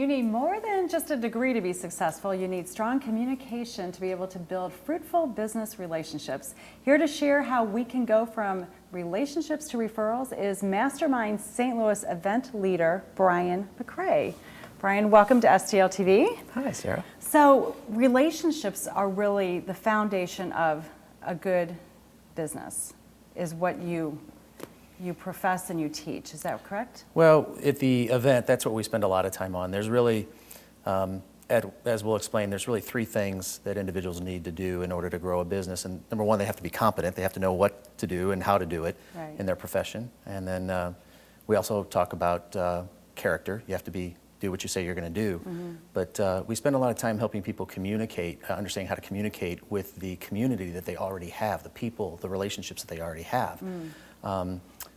You need more than just a degree to be successful. You need strong communication to be able to build fruitful business relationships. Here to share how we can go from relationships to referrals is Mastermind St. Louis event leader, Brian McRae. Brian, welcome to STL TV. Hi, Sarah. So relationships are really the foundation of a good business, is what you profess and you teach. Is that correct? Well, at the event, that's what we spend a lot of time on. There's really, as we'll explain, there's really three things that individuals need to do in order to grow a business. And number one, they have to be competent. They have to know what to do and how to do it in their profession. And then we also talk about character. You have to do what you say you're going to do. But we spend a lot of time helping people communicate, understanding how to communicate with the community that they already have, the people, the relationships that they already have.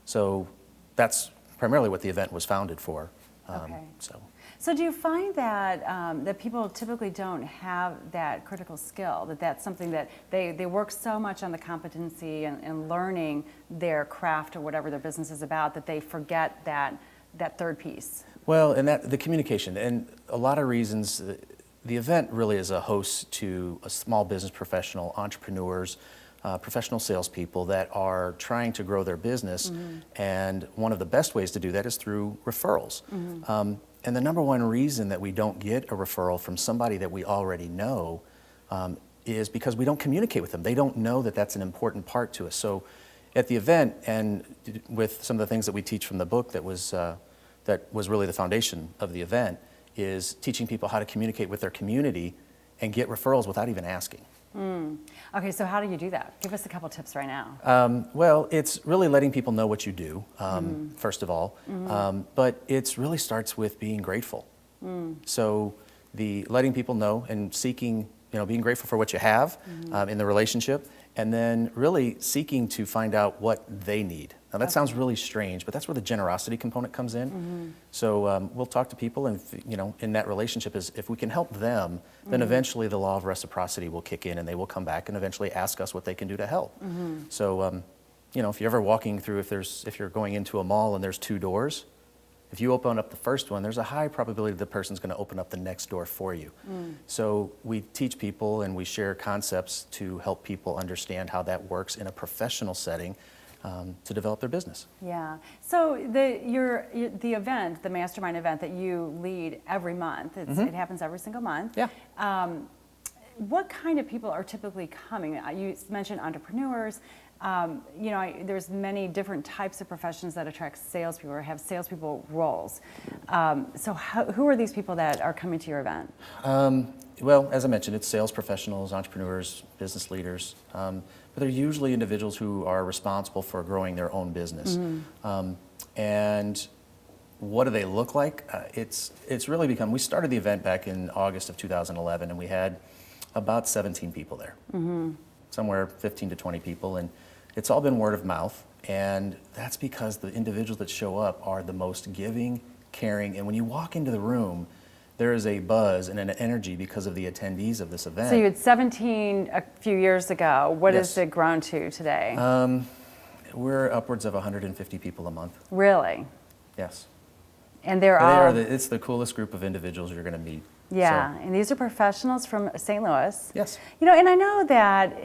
So that's primarily what the event was founded for. So do you find that that people typically don't have that critical skill, that's something that they work so much on the competency and learning their craft or whatever their business is about that they forget that third piece? Well, and the communication, and a lot of reasons, the event really is a host to a small business professional, entrepreneurs, professional salespeople that are trying to grow their business, and one of the best ways to do that is through referrals. And the number one reason that we don't get a referral from somebody that we already know is because we don't communicate with them. They don't know that that's an important part to us. So at the event, and with some of the things that we teach from the book that was really the foundation of the event, is teaching people how to communicate with their community and get referrals without even asking. Okay, so how do you do that? Give us a couple tips right now. Well, it's really letting people know what you do, first of all, but it really starts with being grateful. So the letting people know and seeking, being grateful for what you have in the relationship, and then really seeking to find out what they need. Now that sounds really strange, but that's where the generosity component comes in. So we'll talk to people, and in that relationship, is if we can help them, then eventually the law of reciprocity will kick in, and they will come back and eventually ask us what they can do to help. So if you're ever walking through, if you're going into a mall and there's two doors, if you open up the first one, there's a high probability the person's going to open up the next door for you. So we teach people and we share concepts to help people understand how that works in a professional setting to develop their business. Yeah. So the event, the Mastermind event that you lead every month, it happens every single month. Yeah. What kind of people are typically coming? You mentioned entrepreneurs. There's many different types of professions that attract salespeople or have salespeople roles. So who are these people that are coming to your event? Well, as I mentioned, it's sales professionals, entrepreneurs, business leaders, but they're usually individuals who are responsible for growing their own business. And what do they look like? It's really become, we started the event back in August of 2011, and we had about 17 people there. Somewhere 15 to 20 people, and it's all been word of mouth, and that's because the individuals that show up are the most giving, caring, and when you walk into the room, there is a buzz and an energy because of the attendees of this event. So you had 17 a few years ago. What has it grown to today? We're upwards of 150 people a month. Really? Yes. And it's the coolest group of individuals you're going to meet. Yeah, so. And these are professionals from St. Louis. Yes. And I know that,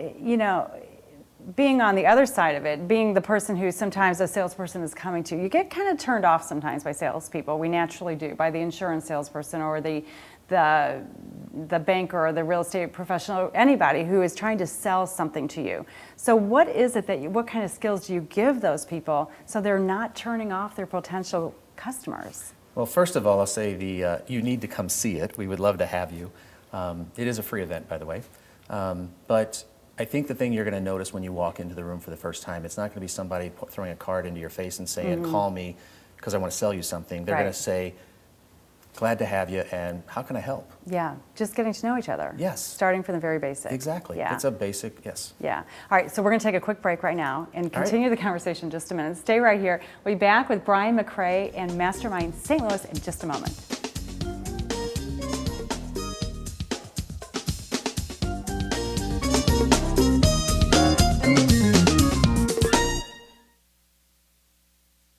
being on the other side of it, being the person who sometimes a salesperson is coming to, you get kind of turned off sometimes by salespeople. We naturally do, by the insurance salesperson or the banker or the real estate professional, anybody who is trying to sell something to you. So what is it what kind of skills do you give those people so they're not turning off their potential customers? Well, first of all, I'll say you need to come see it. We would love to have you. It is a free event, by the way. But I think the thing you're going to notice when you walk into the room for the first time, it's not going to be somebody throwing a card into your face and saying, call me because I want to sell you something. They're going to say, glad to have you, and how can I help? Yeah, just getting to know each other. Yes. Starting from the very basic. Exactly. Yeah. It's a basic, yes. Yeah. All right, so we're going to take a quick break right now and continue the conversation in just a minute. Stay right here. We'll be back with Brian McRae and Mastermind St. Louis in just a moment.